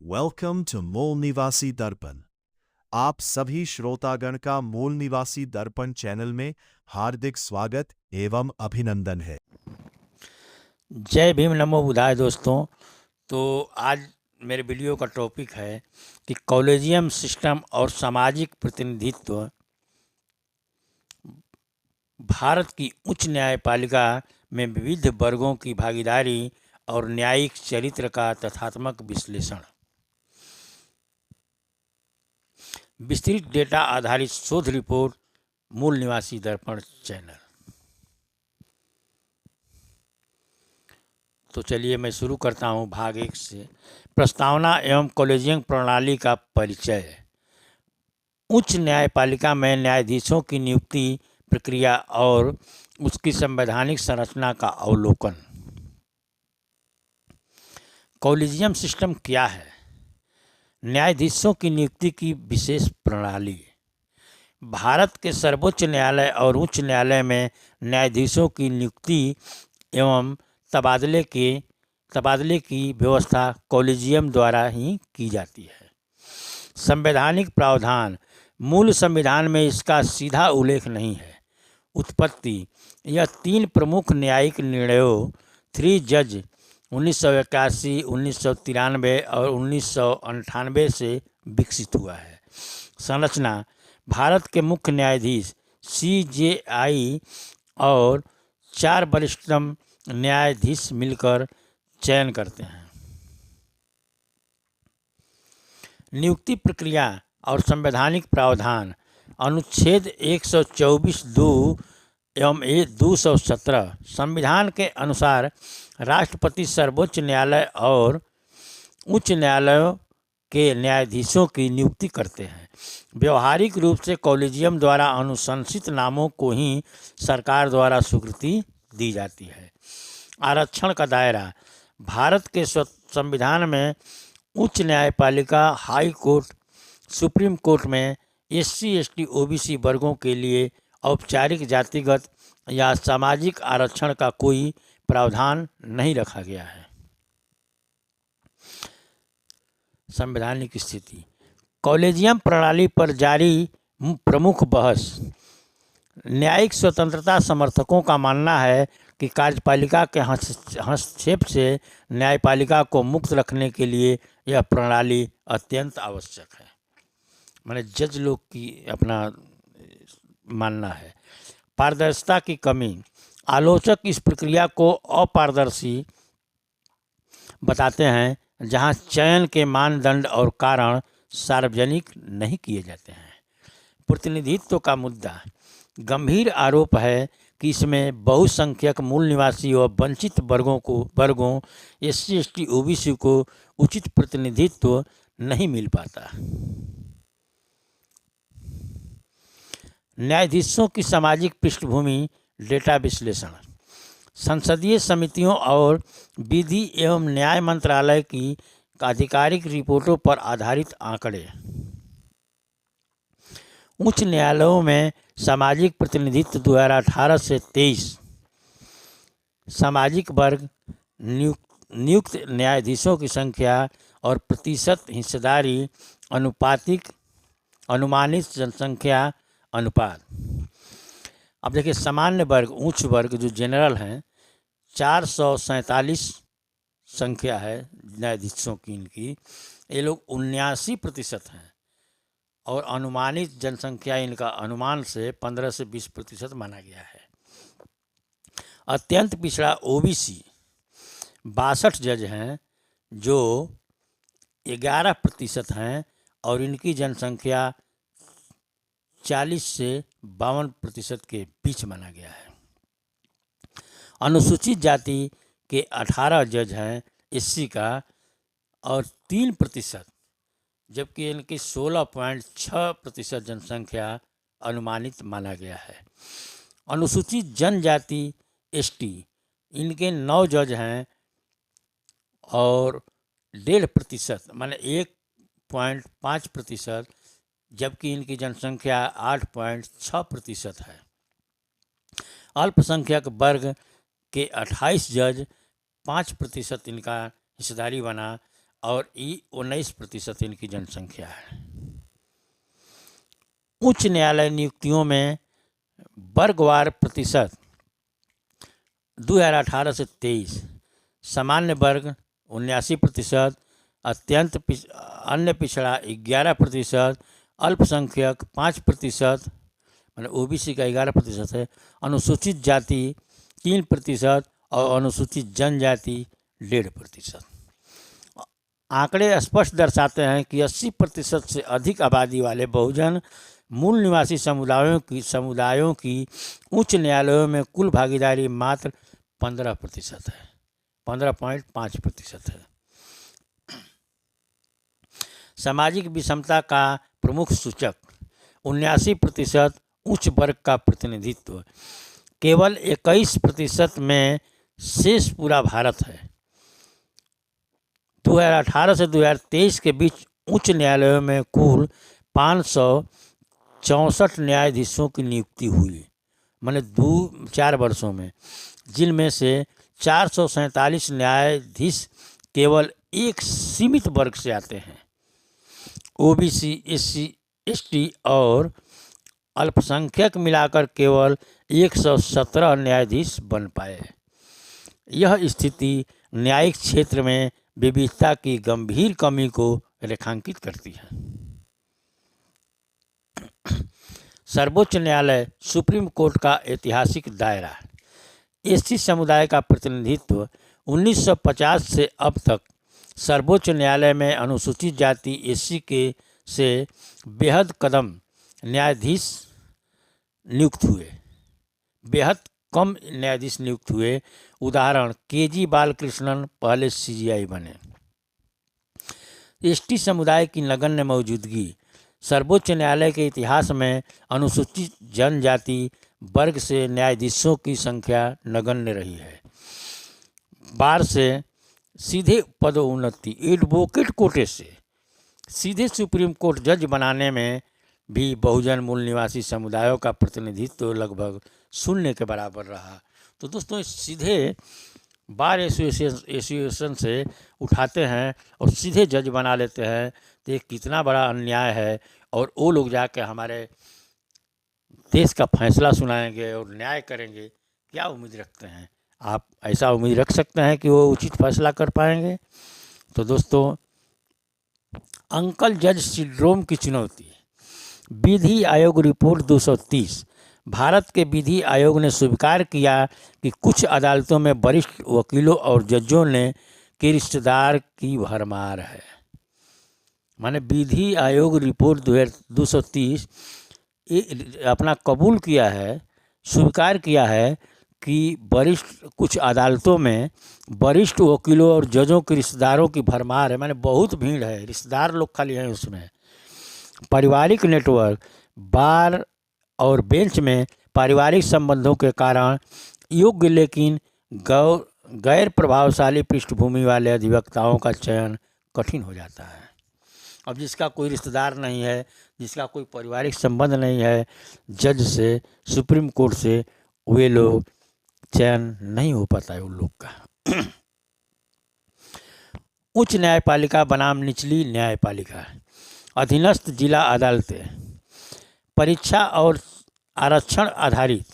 Welcome to मूल निवासी दर्पण। आप सभी श्रोतागण का मूल निवासी दर्पण चैनल में हार्दिक स्वागत एवं अभिनंदन है। जय भीम नमो बुधाय दोस्तों। तो आज मेरे वीडियो का टॉपिक है कि कॉलेजियम सिस्टम और सामाजिक प्रतिनिधित्व भारत की उच्च न्यायपालिका में विविध वर्गों की भागीदारी और न्यायिक चरित्र का तथ्यात्मक विश्लेषण। विस्तृत डेटा आधारित शोध रिपोर्ट मूल निवासी दर्पण चैनल। तो चलिए मैं शुरू करता हूँ भाग 1 से। प्रस्तावना एवं कॉलेजियम प्रणाली का परिचय। उच्च न्यायपालिका में न्यायाधीशों की नियुक्ति प्रक्रिया और उसकी संवैधानिक संरचना का अवलोकन। कॉलेजियम सिस्टम क्या है? न्यायाधीशों की नियुक्ति की विशेष प्रणाली। भारत के सर्वोच्च न्यायालय और उच्च न्यायालय में न्यायाधीशों की नियुक्ति एवं तबादले की व्यवस्था कॉलेजियम द्वारा ही की जाती है। संवैधानिक प्रावधान। मूल संविधान में इसका सीधा उल्लेख नहीं है। उत्पत्ति। यह 3 प्रमुख न्यायिक निर्णयों 3 जज 1981, 1993 और 1998 से विकसित हुआ है। संरचना। भारत के मुख्य न्यायाधीश CJI और 4 वरिष्ठतम न्यायाधीश मिलकर चयन करते हैं। नियुक्ति प्रक्रिया और संवैधानिक प्रावधान। अनुच्छेद 124(2) एवं 217 संविधान के अनुसार राष्ट्रपति सर्वोच्च न्यायालय और उच्च न्यायालयों के न्यायाधीशों की नियुक्ति करते हैं। व्यवहारिक रूप से कॉलेजियम द्वारा अनुशंसित नामों को ही सरकार द्वारा स्वीकृति दी जाती है। आरक्षण का दायरा। भारत के संविधान में उच्च न्यायपालिका, हाई कोर्ट, सुप्रीम कोर्ट में SC, ST, OBC वर्गों के लिए औपचारिक जातिगत या सामाजिक आरक्षण का कोई प्रावधान नहीं रखा गया है। संवैधानिक स्थिति। कॉलेजियम प्रणाली पर जारी प्रमुख बहस। न्यायिक स्वतंत्रता समर्थकों का मानना है कि कार्यपालिका के हस्तक्षेप से न्यायपालिका को मुक्त रखने के लिए यह प्रणाली अत्यंत आवश्यक है। माने जज लोग की अपना मानना है। पारदर्शिता की कमी। आलोचक इस प्रक्रिया को अपारदर्शी बताते हैं, जहां चयन के मानदंड और कारण सार्वजनिक नहीं किए जाते हैं। प्रतिनिधित्व का मुद्दा। गंभीर आरोप है कि इसमें बहुसंख्यक मूल निवासी और वंचित वर्गों SC, ST, OBC को उचित प्रतिनिधित्व नहीं मिल पाता। न्यायाधीशों की सामाजिक पृष्ठभूमि। डेटा विश्लेषण। संसदीय समितियों और विधि एवं न्याय मंत्रालय की आधिकारिक रिपोर्टों पर आधारित आंकड़े। उच्च न्यायालयों में सामाजिक प्रतिनिधित्व 2018 से 23। सामाजिक वर्ग। नियुक्त न्यायाधीशों की संख्या और प्रतिशत हिस्सेदारी। अनुमानित जनसंख्या अनुपात। अब देखिए, सामान्य वर्ग, उच्च वर्ग जो जनरल हैं, 447 संख्या है न्यायाधीशों की इनकी। ये लोग 79% हैं और अनुमानित जनसंख्या इनका अनुमान से 15 से 20% माना गया है। अत्यंत पिछड़ा OBC 62 जज हैं जो 11% हैं और इनकी जनसंख्या 40 से 52% के बीच माना गया है। अनुसूचित जाति के 18 जज हैं SC का और 3%, जबकि इनकी 16.6% जनसंख्या अनुमानित माना गया है। अनुसूचित जनजाति ST इनके 9 जज हैं और 1.5% माने 1.5%, जबकि इनकी जनसंख्या 8.6% है। अल्पसंख्यक वर्ग के 28 जज 5% इनका हिस्सेदारी बना और 19% इनकी जनसंख्या है। उच्च न्यायालय नियुक्तियों में वर्गवार प्रतिशत 2018 से 23, सामान्य वर्ग 79%, अन्य पिछड़ा 11%, अल्पसंख्यक 5%, मैंने ओबीसी का 11% है, अनुसूचित जाति 3% और अनुसूचित जनजाति 1.5%। आंकड़े स्पष्ट दर्शाते हैं कि 80% से अधिक आबादी वाले बहुजन मूल निवासी समुदायों की उच्च न्यायालयों में कुल भागीदारी मात्र 15% है, 15.5% है। सामाजिक विषमता का प्रमुख सूचक 79% उच्च वर्ग का प्रतिनिधित्व, केवल 21% में शेष पूरा भारत है। 2018 से 2023 के बीच उच्च न्यायालयों में कुल 564 न्यायाधीशों की नियुक्ति हुई, मैंने 4 वर्षों में, जिनमें से 447 न्यायाधीश केवल एक सीमित वर्ग से आते हैं। ओबीसी, एससी, एसटी और अल्पसंख्यक मिलाकर केवल 117 न्यायाधीश बन पाए। यह स्थिति न्यायिक क्षेत्र में विविधता की गंभीर कमी को रेखांकित करती है। सर्वोच्च न्यायालय सुप्रीम कोर्ट का ऐतिहासिक दायरा। एससी समुदाय का प्रतिनिधित्व 1950 से अब तक सर्वोच्च न्यायालय में अनुसूचित जाति एससी के से बेहद कम न्यायाधीश नियुक्त हुए। उदाहरण केजी बालकृष्णन पहले सीजीआई बने। एसटी समुदाय की नगण्य मौजूदगी सर्वोच्च न्यायालय के इतिहास में अनुसूचित जनजाति वर्ग से न्यायाधीशों की संख्या नगण्य रही है। बार से सीधे पदोन्नति, एडवोकेट कोटे से सीधे सुप्रीम कोर्ट जज बनाने में भी बहुजन मूल निवासी समुदायों का प्रतिनिधित्व लगभग शून्य के बराबर रहा। तो दोस्तों, सीधे बार एसोसिएशन से उठाते हैं और सीधे जज बना लेते हैं, तो ये कितना बड़ा अन्याय है। और वो लोग जाके हमारे देश का फैसला सुनाएंगे और न्याय करेंगे, क्या उम्मीद रखते हैं आप? ऐसा उम्मीद रख सकते हैं कि वो उचित फैसला कर पाएंगे? तो दोस्तों, अंकल जज सिंड्रोम की चुनौती। विधि आयोग रिपोर्ट 230। भारत के विधि आयोग ने स्वीकार किया कि कुछ अदालतों में वरिष्ठ वकीलों और जजों ने के रिश्तेदार की भरमार है। माने विधि आयोग रिपोर्ट 230 अपना कबूल किया है, स्वीकार किया है कि कुछ अदालतों में वरिष्ठ वकीलों और जजों के रिश्तेदारों की भरमार है। माने बहुत भीड़ है, रिश्तेदार लोग खाली हैं उसमें। पारिवारिक नेटवर्क, बार और बेंच में पारिवारिक संबंधों के कारण योग्य लेकिन गैर प्रभावशाली पृष्ठभूमि वाले अधिवक्ताओं का चयन कठिन हो जाता है। अब जिसका कोई रिश्तेदार नहीं है, जिसका कोई पारिवारिक संबंध नहीं है जज से, सुप्रीम कोर्ट से, वे लोग चयन नहीं हो पाता है उन लोग का। उच्च न्यायपालिका बनाम निचली न्यायपालिका। अधीनस्थ जिला अदालतें। परीक्षा और आरक्षण आधारित।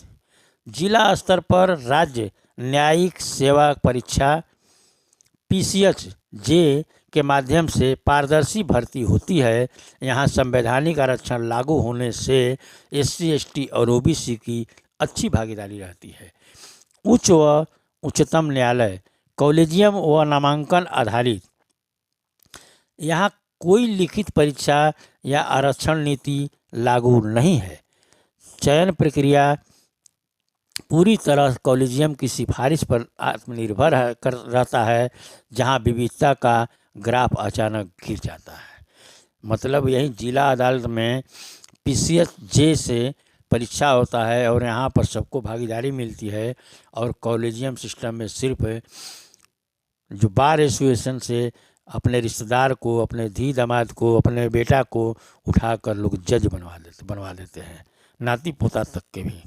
जिला स्तर पर राज्य न्यायिक सेवा परीक्षा पीसीएच जे के माध्यम से पारदर्शी भर्ती होती है। यहाँ संवैधानिक आरक्षण लागू होने से एससी, एसटी और ओबीसी की अच्छी भागीदारी रहती है। उच्च व उच्चतम न्यायालय, कॉलेजियम व नामांकन आधारित। यहाँ कोई लिखित परीक्षा या आरक्षण नीति लागू नहीं है। चयन प्रक्रिया पूरी तरह कॉलेजियम की सिफारिश पर आत्मनिर्भर रहता है, जहाँ विविधता का ग्राफ अचानक गिर जाता है। मतलब यही जिला अदालत में पीसीएच जे से परीक्षा होता है और यहाँ पर सबको भागीदारी मिलती है, और कॉलेजियम सिस्टम में सिर्फ जो बार एसोसिएशन से अपने रिश्तेदार को, अपने धी दामाद को, अपने बेटा को उठाकर लोग जज बनवा देते हैं, नाती पोता तक के भी।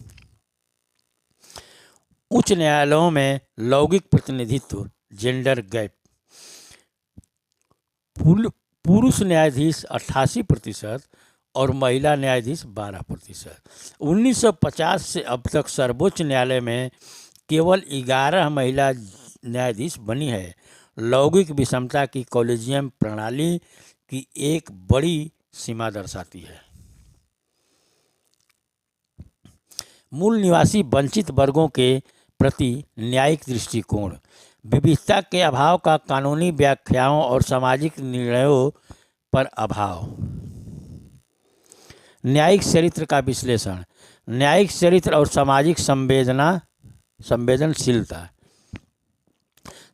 उच्च न्यायालयों में लैंगिक प्रतिनिधित्व, जेंडर गैप। पुरुष न्यायाधीश 88% और महिला न्यायाधीश 12%। 1950 से अब तक सर्वोच्च न्यायालय में केवल 11 महिला न्यायाधीश बनी है। लौकिक विषमता की कॉलेजियम प्रणाली की एक बड़ी सीमा दर्शाती है। मूल निवासी वंचित वर्गों के प्रति न्यायिक दृष्टिकोण। विविधता के अभाव का कानूनी व्याख्याओं और सामाजिक निर्णयों पर अभाव। न्यायिक चरित्र का विश्लेषण। न्यायिक चरित्र और सामाजिक संवेदनशीलता।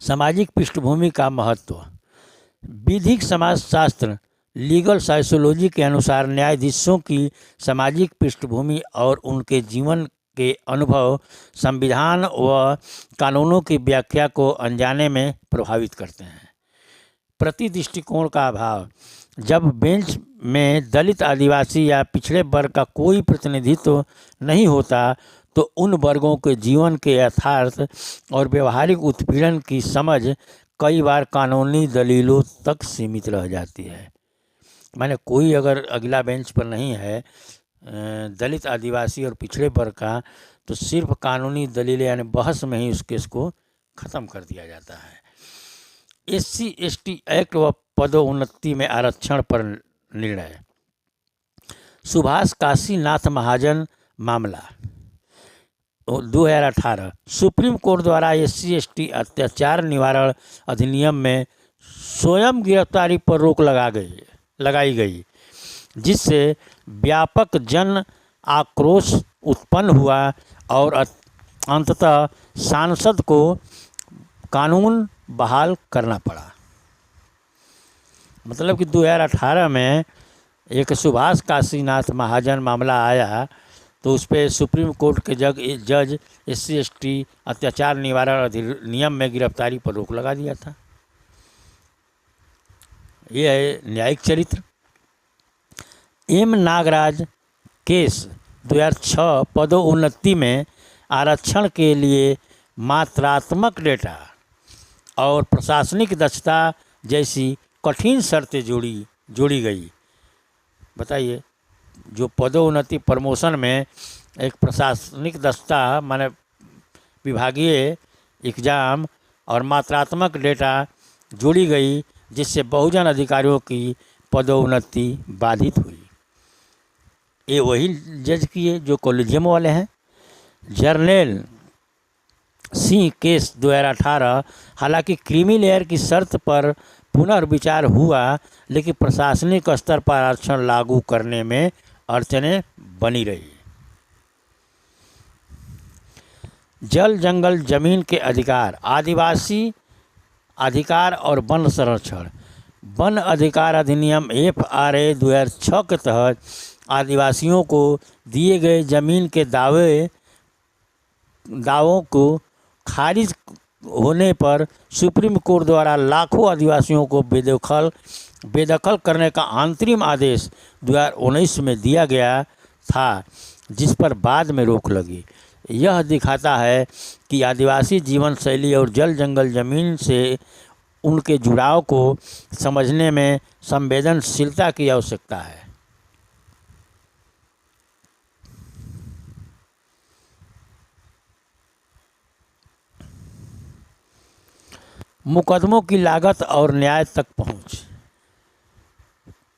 सामाजिक पृष्ठभूमि का महत्व। विधिक समाजशास्त्र लीगल साइकोलॉजी के अनुसार न्यायाधीशों की सामाजिक पृष्ठभूमि और उनके जीवन के अनुभव संविधान व कानूनों की व्याख्या को अनजाने में प्रभावित करते हैं। प्रति दृष्टिकोण का अभाव। जब बेंच में दलित, आदिवासी या पिछड़े वर्ग का कोई प्रतिनिधित्व नहीं होता तो उन वर्गों के जीवन के यथार्थ और व्यवहारिक उत्पीड़न की समझ कई बार कानूनी दलीलों तक सीमित रह जाती है। माने कोई अगर अगला बेंच पर नहीं है दलित, आदिवासी और पिछड़े वर्ग का, तो सिर्फ कानूनी दलीलें यानी बहस में ही उस केस को ख़त्म कर दिया जाता है। SC/ST एक्ट व पदोन्नति में आरक्षण पर निर्णय। सुभाष काशीनाथ महाजन मामला 2018। सुप्रीम कोर्ट द्वारा SC/ST अत्याचार निवारण अधिनियम में स्वयं गिरफ्तारी पर रोक लगाई गई, जिससे व्यापक जन आक्रोश उत्पन्न हुआ और अंततः सांसद को कानून बहाल करना पड़ा। मतलब कि 2018 में एक सुभाष काशीनाथ महाजन मामला आया तो उस पर सुप्रीम कोर्ट के जज SC/ST अत्याचार निवारण अधिनियम में गिरफ्तारी पर रोक लगा दिया था। ये है न्यायिक चरित्र। M Nagaraj case 2006। पदोन्नति में आरक्षण के लिए मात्रात्मक डेटा और प्रशासनिक दक्षता जैसी कठिन शर्तें जोड़ी गई। बताइए, जो पदोन्नति प्रमोशन में एक प्रशासनिक दक्षता माने विभागीय एग्जाम और मात्रात्मक डेटा जोड़ी गई, जिससे बहुजन अधिकारियों की पदोन्नति बाधित हुई। ये वही जज किए जो कॉलेजियम वाले हैं। जर्नैल सिंह केस 2018। हालांकि क्रीमी लेयर की शर्त पर पुनर्विचार हुआ, लेकिन प्रशासनिक स्तर पर आरक्षण लागू करने में अड़चनें बनी रही। जल जंगल जमीन के अधिकार। आदिवासी अधिकार और वन संरक्षण। वन अधिकार अधिनियम FRA 2006 के तहत आदिवासियों को दिए गए जमीन के दावों को खारिज होने पर सुप्रीम कोर्ट द्वारा लाखों आदिवासियों को बेदखल करने का अंतरिम आदेश 2019 में दिया गया था, जिस पर बाद में रोक लगी। यह दिखाता है कि आदिवासी जीवन शैली और जल जंगल जमीन से उनके जुड़ाव को समझने में संवेदनशीलता की आवश्यकता है। मुकदमों की लागत और न्याय तक पहुंच।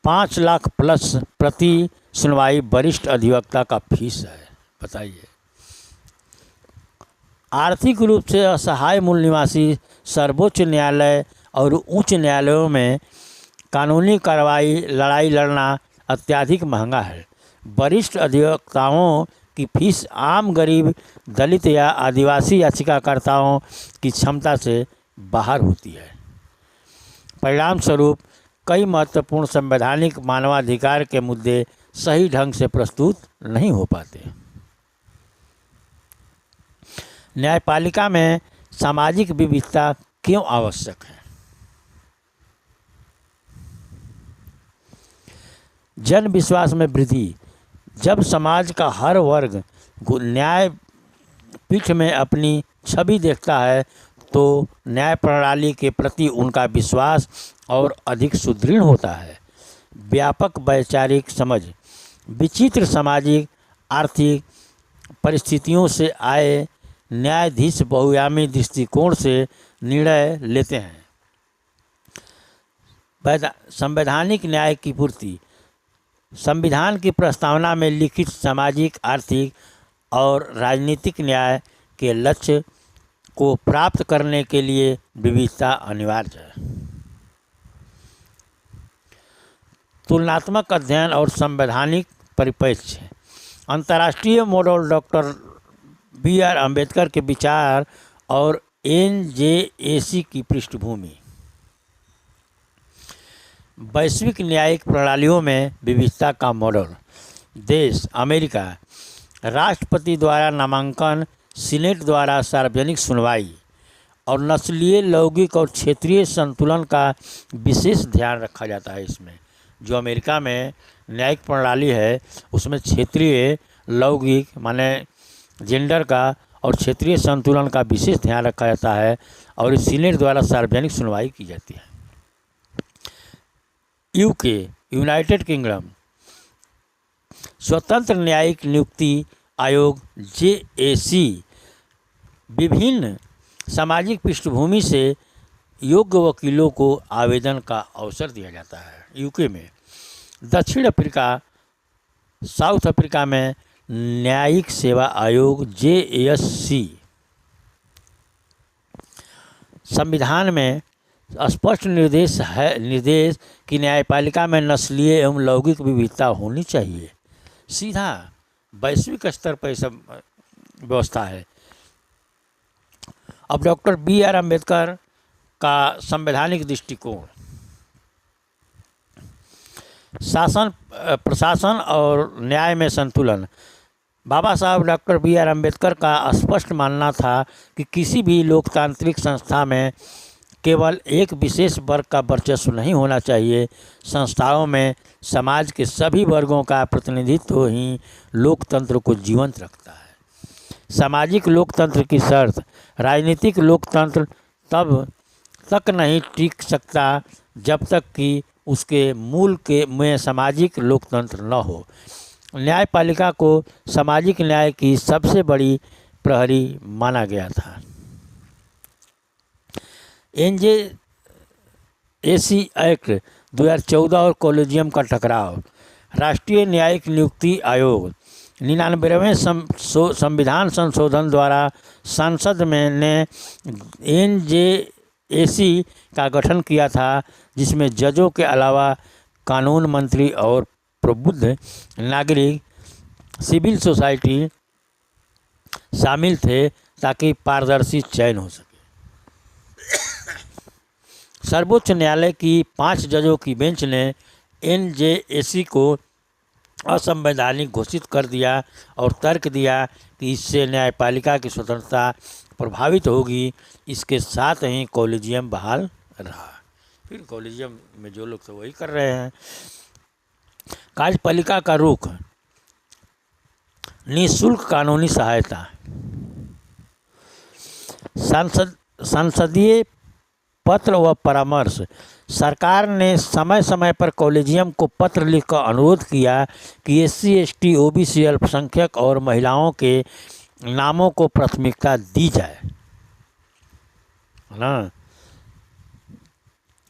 5 लाख प्लस प्रति सुनवाई वरिष्ठ अधिवक्ता का फीस है। बताइए, आर्थिक रूप से असहाय मूल निवासी सर्वोच्च न्यायालय और उच्च न्यायालयों में कानूनी लड़ाई लड़ना अत्यधिक महंगा है। वरिष्ठ अधिवक्ताओं की फीस आम गरीब, दलित या आदिवासी याचिकाकर्ताओं की क्षमता से बाहर होती है। परिणाम स्वरूप कई महत्वपूर्ण संवैधानिक मानवाधिकार के मुद्दे सही ढंग से प्रस्तुत नहीं हो पाते। न्यायपालिका में सामाजिक विविधता क्यों आवश्यक है? जन विश्वास में वृद्धि। जब समाज का हर वर्ग न्यायपीठ में अपनी छवि देखता है तो न्याय प्रणाली के प्रति उनका विश्वास और अधिक सुदृढ़ होता है। व्यापक वैचारिक समझ विचित्र सामाजिक आर्थिक परिस्थितियों से आए न्यायाधीश बहुआयामी दृष्टिकोण से निर्णय लेते हैं। संवैधानिक न्याय की पूर्ति संविधान की प्रस्तावना में लिखित सामाजिक आर्थिक और राजनीतिक न्याय के लक्ष्य को प्राप्त करने के लिए विविधता अनिवार्य है। तुलनात्मक अध्ययन और संवैधानिक परिप्रेक्ष्य अंतर्राष्ट्रीय मॉडल डॉक्टर बी.आर. अम्बेडकर के विचार और एन.जे.ए.सी. की पृष्ठभूमि वैश्विक न्यायिक प्रणालियों में विविधता का मॉडल देश अमेरिका राष्ट्रपति द्वारा नामांकन सीनेट द्वारा सार्वजनिक सुनवाई और नस्लीय लौकिक और क्षेत्रीय संतुलन का विशेष ध्यान रखा जाता है। इसमें जो अमेरिका में न्यायिक प्रणाली है उसमें क्षेत्रीय लौकिक माने जेंडर का और क्षेत्रीय संतुलन का विशेष ध्यान रखा जाता है और इस सीनेट द्वारा सार्वजनिक सुनवाई की जाती है। यूके यूनाइटेड किंगडम स्वतंत्र न्यायिक नियुक्ति आयोग जेएसी विभिन्न सामाजिक पृष्ठभूमि से योग्य वकीलों को आवेदन का अवसर दिया जाता है। यूके में दक्षिण अफ्रीका साउथ अफ्रीका में न्यायिक सेवा आयोग जेएससी संविधान में स्पष्ट निर्देश कि न्यायपालिका में नस्लीय एवं लौकिक विविधता होनी चाहिए। सीधा वैश्विक स्तर पर सब व्यवस्था है। अब डॉक्टर बी.आर. अम्बेडकर का संवैधानिक दृष्टिकोण शासन प्रशासन और न्याय में संतुलन बाबा साहब डॉक्टर बी.आर. अम्बेडकर का स्पष्ट मानना था कि किसी भी लोकतांत्रिक संस्था में केवल एक विशेष वर्ग का वर्चस्व नहीं होना चाहिए। संस्थाओं में समाज के सभी वर्गों का प्रतिनिधित्व ही लोकतंत्र को जीवंत रखता है। सामाजिक लोकतंत्र की शर्त राजनीतिक लोकतंत्र तब तक नहीं टिक सकता जब तक कि उसके मूल के में सामाजिक लोकतंत्र न हो। न्यायपालिका को सामाजिक न्याय की सबसे बड़ी प्रहरी माना गया था। एनजेएसी एक्ट 2014 और कॉलेजियम का टकराव राष्ट्रीय न्यायिक नियुक्ति आयोग 99वें संविधान संशोधन द्वारा संसद में ने एनजेएसी का गठन किया था जिसमें जजों के अलावा कानून मंत्री और प्रबुद्ध नागरिक सिविल सोसाइटी शामिल थे ताकि पारदर्शी चयन हो सके। सर्वोच्च न्यायालय की 5 जजों की बेंच ने एनजेएसी को असंवैधानिक घोषित कर दिया और तर्क दिया कि इससे न्यायपालिका की स्वतंत्रता प्रभावित होगी। इसके साथ ही कॉलेजियम बहाल रहा। फिर कॉलेजियम में जो लोग थे वही कर रहे हैं। कार्यपालिका का रुख निःशुल्क कानूनी सहायता संसदीय पत्र व परामर्श सरकार ने समय समय पर कॉलेजियम को पत्र लिखकर अनुरोध किया कि एससी एसटी ओबीसी अल्पसंख्यक और महिलाओं के नामों को प्राथमिकता दी जाए ना,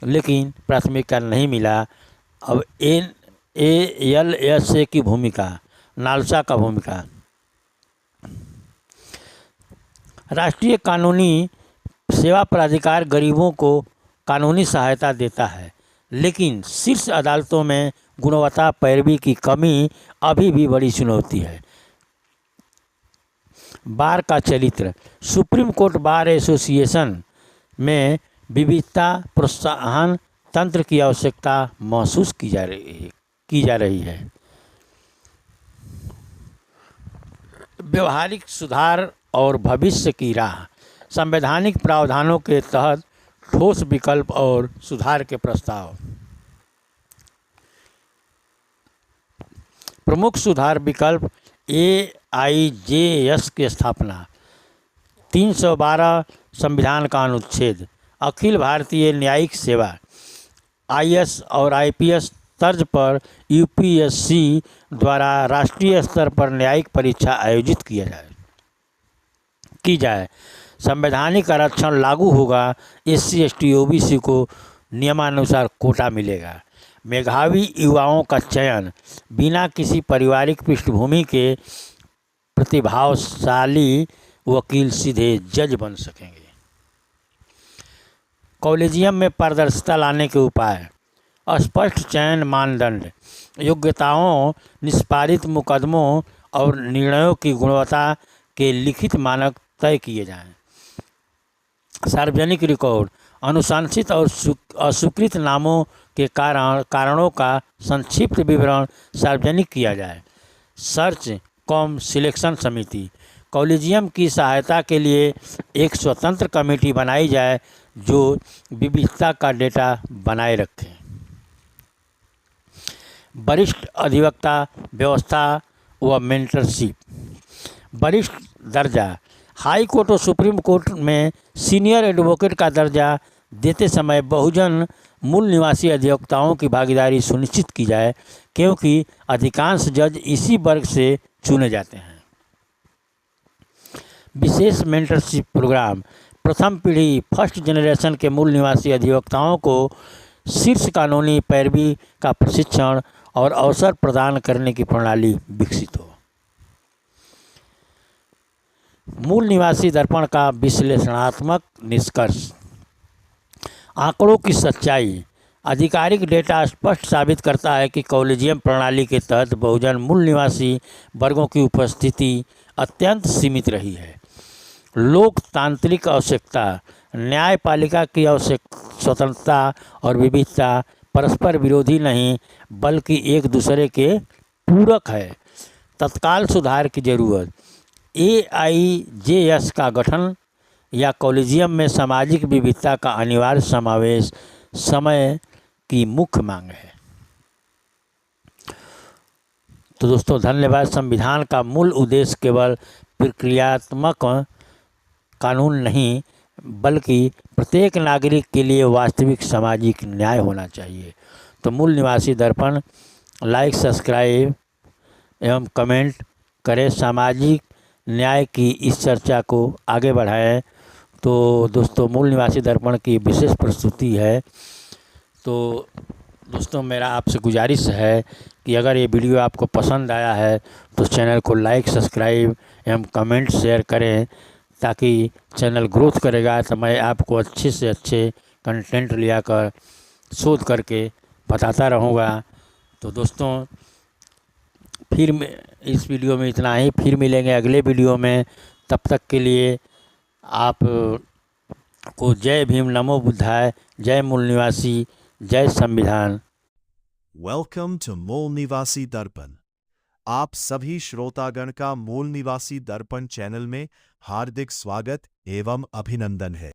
लेकिन प्राथमिकता नहीं मिला। अब NALSA की भूमिका नालसा का भूमिका राष्ट्रीय कानूनी सेवा प्राधिकार गरीबों को कानूनी सहायता देता है, लेकिन शीर्ष अदालतों में गुणवत्ता पैरवी की कमी अभी भी बड़ी चुनौती है। बार का चरित्र सुप्रीम कोर्ट बार एसोसिएशन में विविधता प्रोत्साहन तंत्र की आवश्यकता महसूस की जा रही है। व्यवहारिक सुधार और भविष्य की राह संवैधानिक प्रावधानों के तहत ठोस विकल्प और सुधार के प्रस्ताव। प्रमुख सुधार विकल्प AIJS की स्थापना 312 संविधान का अनुच्छेद अखिल भारतीय न्यायिक सेवा आईएएस और आईपीएस तर्ज पर यूपीएससी द्वारा राष्ट्रीय स्तर पर न्यायिक परीक्षा आयोजित की जाए। संवैधानिक आरक्षण लागू होगा। एससी एसटी ओबीसी को नियमानुसार कोटा मिलेगा। मेधावी युवाओं का चयन बिना किसी पारिवारिक पृष्ठभूमि के प्रतिभाशाली वकील सीधे जज बन सकेंगे। कॉलेजियम में पारदर्शिता लाने के उपाय, स्पष्ट चयन मानदंड, योग्यताओं, निष्पादित मुकदमों और निर्णयों की गुणवत्ता के लिखित मानक तय किए जाएं। सार्वजनिक रिकॉर्ड, अनुशंसित और अस्वीकृत नामों के कारणों का संक्षिप्त विवरण सार्वजनिक किया जाए। सर्च कॉम सिलेक्शन समिति, कॉलेजियम की सहायता के लिए एक स्वतंत्र कमेटी बनाई जाए जो विविधता का डेटा बनाए रखे। वरिष्ठ अधिवक्ता व्यवस्था व मेंटरशिप, वरिष्ठ दर्जा, हाई कोर्ट और सुप्रीम कोर्ट में सीनियर एडवोकेट का दर्जा देते समय बहुजन मूल निवासी अधिवक्ताओं की भागीदारी सुनिश्चित की जाए, क्योंकि अधिकांश जज इसी वर्ग से चुने जाते हैं। विशेष मेंटरशिप प्रोग्राम, प्रथम पीढ़ी फर्स्ट जनरेशन के मूल निवासी अधिवक्ताओं को शीर्ष कानूनी पैरवी का प्रशिक्षण और अवसर प्रदान करने की प्रणाली विकसित हो। मूल निवासी दर्पण का विश्लेषणात्मक निष्कर्ष, आंकड़ों की सच्चाई, आधिकारिक डेटा स्पष्ट साबित करता है कि कॉलेजियम प्रणाली के तहत बहुजन मूल निवासी वर्गों की उपस्थिति अत्यंत सीमित रही है। लोकतांत्रिक आवश्यकता, न्यायपालिका की स्वतंत्रता और विविधता परस्पर विरोधी नहीं बल्कि एक दूसरे के पूरक है। तत्काल सुधार की जरूरत, एआईजेएस का गठन या कॉलेजियम में सामाजिक विविधता का अनिवार्य समावेश समय की मुख्य मांग है। तो दोस्तों धन्यवाद। संविधान का मूल उद्देश्य केवल प्रक्रियात्मक कानून नहीं बल्कि प्रत्येक नागरिक के लिए वास्तविक सामाजिक न्याय होना चाहिए। तो मूल निवासी दर्पण लाइक, सब्सक्राइब एवं कमेंट करें। सामाजिक न्याय की इस चर्चा को आगे बढ़ाएं। तो दोस्तों मूल निवासी दर्पण की विशेष प्रस्तुति है। तो दोस्तों मेरा आपसे गुजारिश है कि अगर ये वीडियो आपको पसंद आया है तो चैनल को लाइक, सब्सक्राइब एवं कमेंट शेयर करें, ताकि चैनल ग्रोथ करेगा तो मैं आपको अच्छे से अच्छे कंटेंट लिया कर शोध करके बताता रहूँगा। तो दोस्तों फिर इस वीडियो में इतना ही, फिर मिलेंगे अगले वीडियो में। तब तक के लिए आप को जय भीम, नमो बुद्धाय, जय मूल निवासी, जय संविधान। वेलकम टू मूल निवासी दर्पण। आप सभी श्रोतागण का मूल निवासी दर्पण चैनल में हार्दिक स्वागत एवं अभिनंदन है।